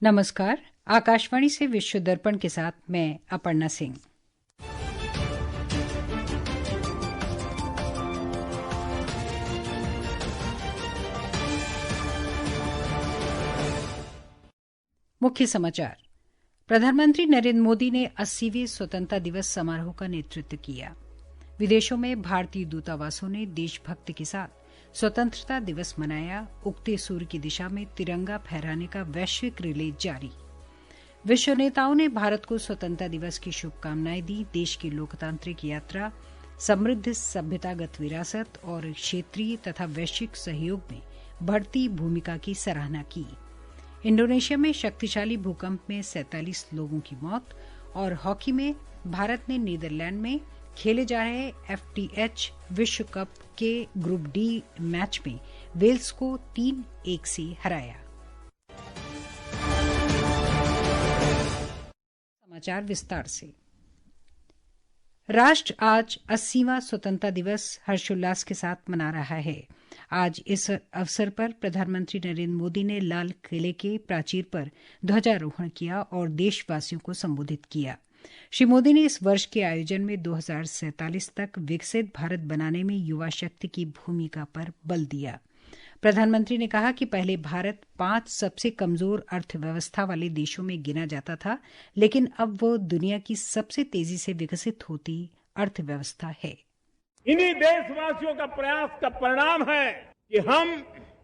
नमस्कार। आकाशवाणी से विश्व दर्पण के साथ मैं अपर्णा सिंह। मुख्य समाचार। प्रधानमंत्री नरेंद्र मोदी ने 80वें स्वतंत्रता दिवस समारोह का नेतृत्व किया। विदेशों में भारतीय दूतावासों ने देशभक्ति के साथ स्वतंत्रता दिवस मनाया। उगते सूर्य की दिशा में तिरंगा फहराने का वैश्विक रिले जारी। विश्व नेताओं ने भारत को स्वतंत्रता दिवस की शुभकामनाएं दी। देश की लोकतांत्रिक यात्रा, समृद्ध सभ्यतागत विरासत और क्षेत्रीय तथा वैश्विक सहयोग में बढ़ती भूमिका की सराहना की। इंडोनेशिया में शक्तिशाली भूकंप में 47 लोगों की मौत। और हॉकी में भारत ने नीदरलैंड में खेले जा रहे FTH विश्व कप के ग्रुप डी मैच में वेल्स को 3-1 से हराया। समाचार विस्तार से। राष्ट्र आज 80वां स्वतंत्रता दिवस हर्षोल्लास के साथ मना रहा है। आज इस अवसर पर प्रधानमंत्री नरेंद्र मोदी ने लाल किले के प्राचीर पर ध्वजारोहण किया और देशवासियों को संबोधित किया। श्री मोदी ने इस वर्ष के आयोजन में 2047 तक विकसित भारत बनाने में युवा शक्ति की भूमिका पर बल दिया। प्रधानमंत्री ने कहा कि पहले भारत 5 सबसे कमजोर अर्थव्यवस्था वाले देशों में गिना जाता था, लेकिन अब वो दुनिया की सबसे तेजी से विकसित होती अर्थव्यवस्था है। इन्हीं देशवासियों का प्रयास का परिणाम है कि हम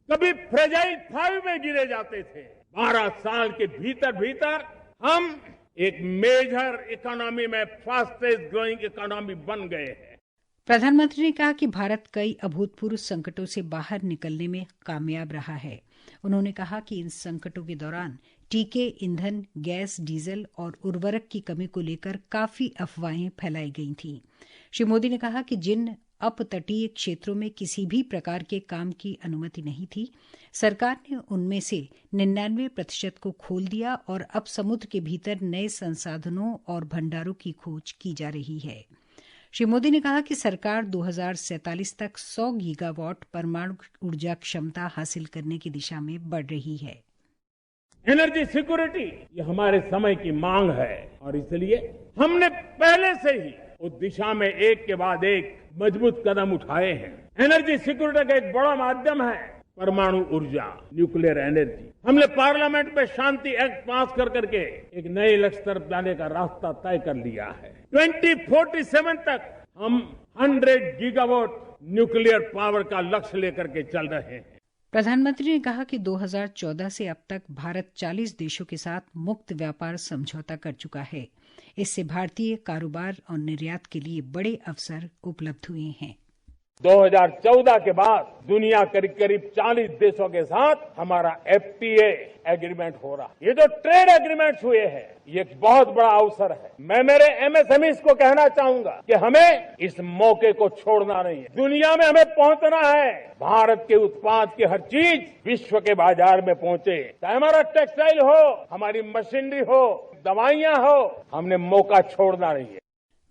कभी फ्रेजाइल 5 में गिरे जाते थे। 12 साल के भीतर हम एक मेजर इकोनॉमी में फास्टेस्ट ग्रोइंग इकोनॉमी बन गए हैं। प्रधानमंत्री ने कहा कि भारत कई अभूतपूर्व संकटों से बाहर निकलने में कामयाब रहा है। उन्होंने कहा कि इन संकटों के दौरान टीके, ईंधन, गैस, डीजल और उर्वरक की कमी को लेकर काफी अफवाहें फैलाई गई थीं। श्री मोदी ने कहा कि जिन अपतटीय क्षेत्रों में किसी भी प्रकार के काम की अनुमति नहीं थी, सरकार ने उनमें से 99% को खोल दिया और अब समुद्र के भीतर नए संसाधनों और भंडारों की खोज की जा रही है। श्री मोदी ने कहा कि सरकार 2047 तक 100 गीगावाट परमाणु ऊर्जा क्षमता हासिल करने की दिशा में बढ़ रही है। एनर्जी सिक्योरिटी ये हमारे समय की मांग है और इसलिए हमने पहले से ही उस दिशा में एक के बाद एक मजबूत कदम उठाए हैं। एनर्जी सिक्योरिटी का एक बड़ा माध्यम है परमाणु ऊर्जा, न्यूक्लियर एनर्जी। हमने पार्लियामेंट में शांति एक्ट पास करके एक नए लक्ष्य तरफ जाने का रास्ता तय कर लिया है। 2047 तक हम 100 गीगावाट न्यूक्लियर पावर का लक्ष्य लेकर के चल रहे हैं। प्रधानमंत्री ने कहा कि 2014 से अब तक भारत 40 देशों के साथ मुक्त व्यापार समझौता कर चुका है। इससे भारतीय कारोबार और निर्यात के लिए बड़े अवसर उपलब्ध हुए हैं। 2014 के बाद दुनिया करीब 40 देशों के साथ हमारा FTA एग्रीमेंट हो रहा है। ये जो ट्रेड एग्रीमेंट्स हुए हैं, ये एक बहुत बड़ा अवसर है। मैं मेरे MSMEs को कहना चाहूंगा कि हमें इस मौके को छोड़ना नहीं है। दुनिया में हमें पहुंचना है। भारत के उत्पाद की हर चीज विश्व के बाजार में पहुंचे, चाहे हमारा टेक्सटाइल हो, हमारी मशीनरी हो, दवाइयां हो, हमने मौका छोड़ना नहीं है।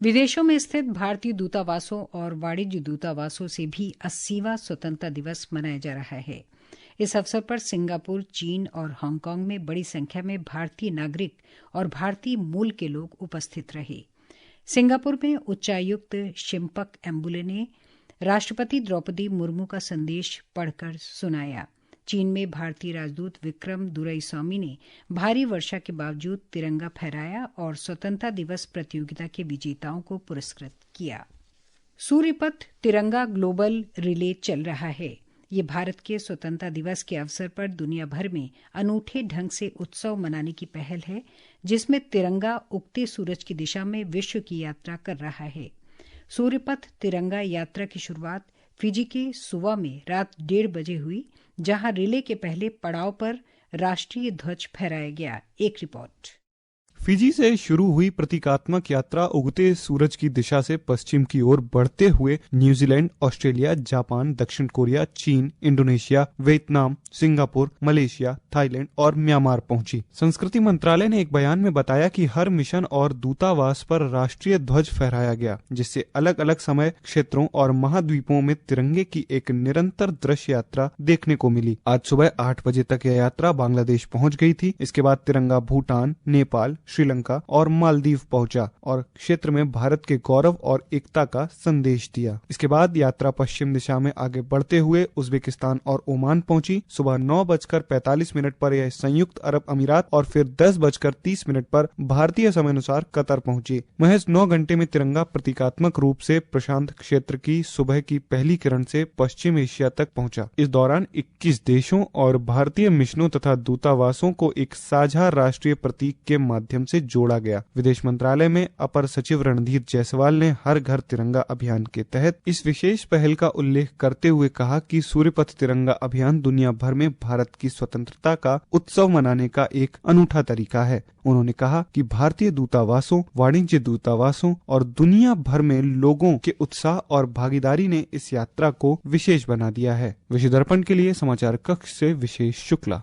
विदेशों में स्थित भारतीय दूतावासों और वाणिज्य दूतावासों से भी 80वां स्वतंत्रता दिवस मनाया जा रहा है। इस अवसर पर सिंगापुर, चीन और हांगकांग में बड़ी संख्या में भारतीय नागरिक और भारतीय मूल के लोग उपस्थित रहे। सिंगापुर में उच्चायुक्त शिम्पक एम्बुले ने राष्ट्रपति द्रौपदी मुर्मू का संदेश पढ़कर सुनाया। चीन में भारतीय राजदूत विक्रम दुरईस्वामी ने भारी वर्षा के बावजूद तिरंगा फहराया और स्वतंत्रता दिवस प्रतियोगिता के विजेताओं को पुरस्कृत किया। सूर्यपथ तिरंगा ग्लोबल रिले चल रहा है। ये भारत के स्वतंत्रता दिवस के अवसर पर दुनिया भर में अनूठे ढंग से उत्सव मनाने की पहल है, जिसमें तिरंगा उगते सूरज की दिशा में विश्व की यात्रा कर रहा है। सूर्यपथ तिरंगा यात्रा की शुरुआत फिजी के सुवा में रात 1:30 बजे हुई, जहां रिले के पहले पड़ाव पर राष्ट्रीय ध्वज फहराया गया। एक रिपोर्ट। फिजी से शुरू हुई प्रतीकात्मक यात्रा उगते सूरज की दिशा से पश्चिम की ओर बढ़ते हुए न्यूजीलैंड, ऑस्ट्रेलिया, जापान, दक्षिण कोरिया, चीन, Indonesia, Vietnam, Singapore, Malaysia, Thailand और म्यांमार पहुंची। संस्कृति मंत्रालय ने एक बयान में बताया कि हर मिशन और दूतावास पर राष्ट्रीय ध्वज फहराया गया, जिससे अलग अलग समय क्षेत्रों और महाद्वीपों में तिरंगे की एक निरंतर दृश्य यात्रा देखने को मिली। आज सुबह 8 बजे तक यह यात्रा बांग्लादेश पहुंच गई थी। इसके बाद तिरंगा भूटान, नेपाल, श्रीलंका और मालदीव पहुंचा और क्षेत्र में भारत के गौरव और एकता का संदेश दिया। इसके बाद यात्रा पश्चिम दिशा में आगे बढ़ते हुए उज्बेकिस्तान और ओमान पहुंची। सुबह 9:45 पर यह संयुक्त अरब अमीरात और फिर 10:30 पर भारतीय समय अनुसार कतर पहुंची। महज 9 घंटे में तिरंगा प्रतीकात्मक रूप से प्रशांत क्षेत्र की सुबह की पहली किरण से पश्चिम एशिया तक पहुंचा। इस दौरान 21 देशों और भारतीय मिशनों तथा दूतावासों को एक साझा राष्ट्रीय प्रतीक के माध्यम से जोड़ा गया। विदेश मंत्रालय में अपर सचिव रणधीर जायसवाल ने हर घर तिरंगा अभियान के तहत इस विशेष पहल का उल्लेख करते हुए कहा कि सूर्यपथ तिरंगा अभियान दुनिया भर में भारत की स्वतंत्रता का उत्सव मनाने का एक अनूठा तरीका है। उन्होंने कहा कि भारतीय दूतावासों, वाणिज्य दूतावासों और दुनिया भर में लोगों के उत्साह और भागीदारी ने इस यात्रा को विशेष बना दिया है। विश्व दर्पण के लिए समाचार कक्ष से विशेष शुक्ला।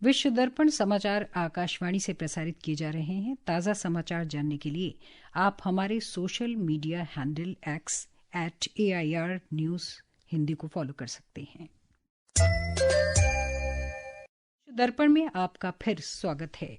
विश्व दर्पण समाचार आकाशवाणी से प्रसारित किए जा रहे हैं। ताज़ा समाचार जानने के लिए आप हमारे social media handle X @AIR News Hindi को फॉलो कर सकते हैं। विश्व दर्पण में आपका फिर स्वागत है।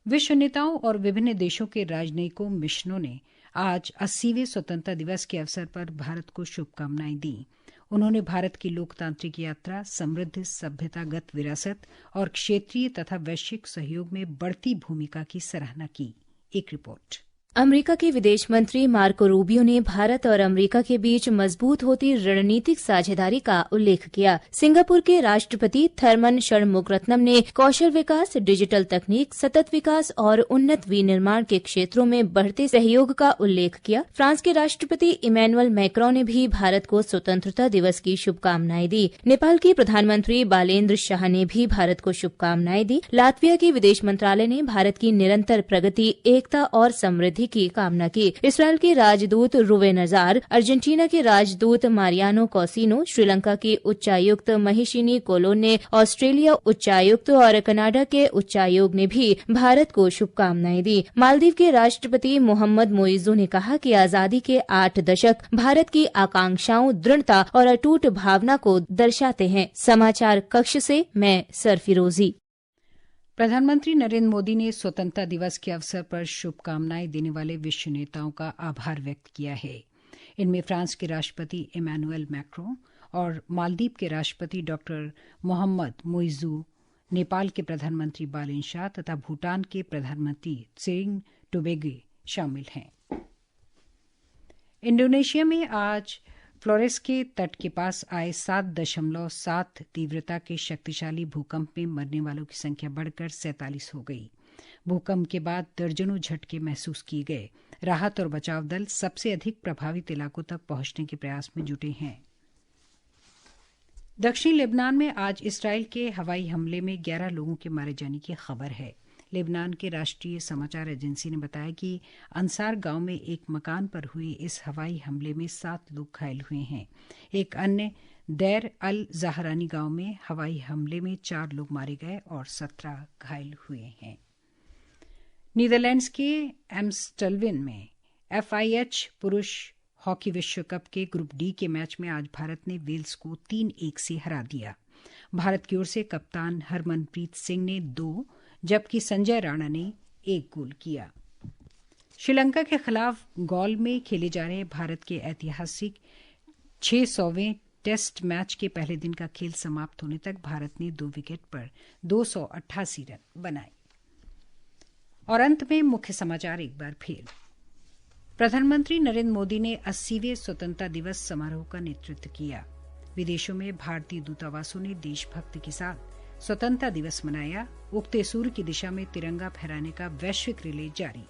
विश्व नेताओं और विभिन्न देशों के राजनयिकों, मिशनों ने आज 80वें स्वतंत्रता दिवस के अवसर पर भारत को शुभकामनाएं दी। उन्होंने भारत की लोकतांत्रिक यात्रा, समृद्ध सभ्यतागत विरासत और क्षेत्रीय तथा वैश्विक सहयोग में बढ़ती भूमिका की सराहना की। एक रिपोर्ट। अमेरिका के विदेश मंत्री मार्को रूबियो ने भारत और अमेरिका के बीच मजबूत होती रणनीतिक साझेदारी का उल्लेख किया। सिंगापुर के राष्ट्रपति थर्मन षणमुगरत्नम ने कौशल विकास, डिजिटल तकनीक, सतत विकास और उन्नत विनिर्माण के क्षेत्रों में बढ़ते सहयोग का उल्लेख किया। फ्रांस के राष्ट्रपति इमैनुअल मैक्रों ने भी भारत को स्वतंत्रता दिवस की शुभकामनाएं दी। नेपाल के प्रधानमंत्री बालेन्द्र शाह ने भी भारत को शुभकामनाएं दी। लातविया के विदेश मंत्रालय ने भारत की निरंतर प्रगति, एकता और समृद्धि की कामना की। इसराइल के राजदूत रुवे नजार, अर्जेंटीना के राजदूत मारियानो कॉसिनो, श्रीलंका के उच्चायुक्त महिशिनी कोलोन ने, ऑस्ट्रेलिया उच्चायुक्त और कनाडा के उच्चायोग ने भी भारत को शुभकामनाएं दी। मालदीव के राष्ट्रपति मोहम्मद मोइजू ने कहा कि आजादी के 8 दशक भारत की आकांक्षाओं, दृढ़ता और अटूट भावना को दर्शाते हैं। समाचार कक्ष से मैं सरफिरोजी। प्रधानमंत्री नरेंद्र मोदी ने स्वतंत्रता दिवस के अवसर पर शुभकामनाएं देने वाले विश्व नेताओं का आभार व्यक्त किया है। इनमें फ्रांस के राष्ट्रपति इमैनुअल मैक्रों और मालदीव के राष्ट्रपति डॉक्टर मोहम्मद मोइजू, नेपाल के प्रधानमंत्री बालेन शाह तथा भूटान के प्रधानमंत्री त्सेरिंग टोबगे शामिल हैं। इंडोनेशिया में आज फ्लोरेस के तट के पास आए 7.7 तीव्रता के शक्तिशाली भूकंप में मरने वालों की संख्या बढ़कर 47 हो गई। भूकंप के बाद दर्जनों झटके महसूस किए गए। राहत और बचाव दल सबसे अधिक प्रभावित इलाकों तक पहुंचने के प्रयास में जुटे हैं। दक्षिणी लेबनान में आज इसराइल के हवाई हमले में 11 लोगों के मारे जाने की खबर है। लेबनान के राष्ट्रीय समाचार एजेंसी ने बताया कि अंसार गांव में एक मकान पर हुए इस हवाई हमले में 7 लोग घायल हुए हैं। एक अन्य दैर अल जहरानी गांव में हवाई हमले में 4 लोग मारे गए और 17 घायल हुए हैं। नीदरलैंड्स के एम्स्टलविन में FIH पुरुष हॉकी विश्व कप के ग्रुप डी के मैच में आज भारत ने वेल्स को 3-1 से हरा दिया। भारत की ओर से कप्तान हरमनप्रीत सिंह ने 2 जबकि संजय राणा ने 1 गोल किया। श्रीलंका के खिलाफ गॉल में खेले जा रहे भारत के ऐतिहासिक 600वें टेस्ट मैच के पहले दिन का खेल समाप्त होने तक भारत ने 2 विकेट पर 288 रन बनाए। और अंत में मुख्य समाचार एक बार फिर। प्रधानमंत्री नरेंद्र मोदी ने 80वें स्वतंत्रता दिवस समारोह का नेतृत्व किया। विदेशों में भारतीय दूतावासों ने देशभक्ति के साथ स्वतंत्रता दिवस मनाया। उगते सूर्य की दिशा में तिरंगा फहराने का वैश्विक रिले जारी।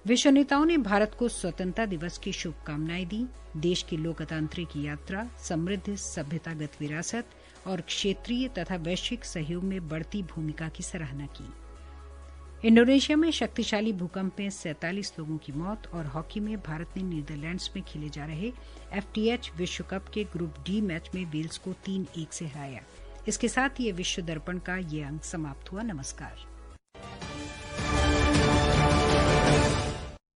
विश्व नेताओं ने भारत को स्वतंत्रता दिवस की शुभकामनाएं दी। देश की लोकतांत्रिक यात्रा, समृद्ध सभ्यतागत विरासत और क्षेत्रीय तथा वैश्विक सहयोग में बढ़ती भूमिका की सराहना की। इंडोनेशिया में शक्तिशाली भूकंप में 47 लोगों की मौत और हॉकी में भारत ने नीदरलैंड्स में खेले जा रहे FTH विश्व कप के ग्रुप डी मैच में वेल्स को 3-1 से हराया। इसके साथ ये विश्व दर्पण का ये अंक समाप्त हुआ। नमस्कार।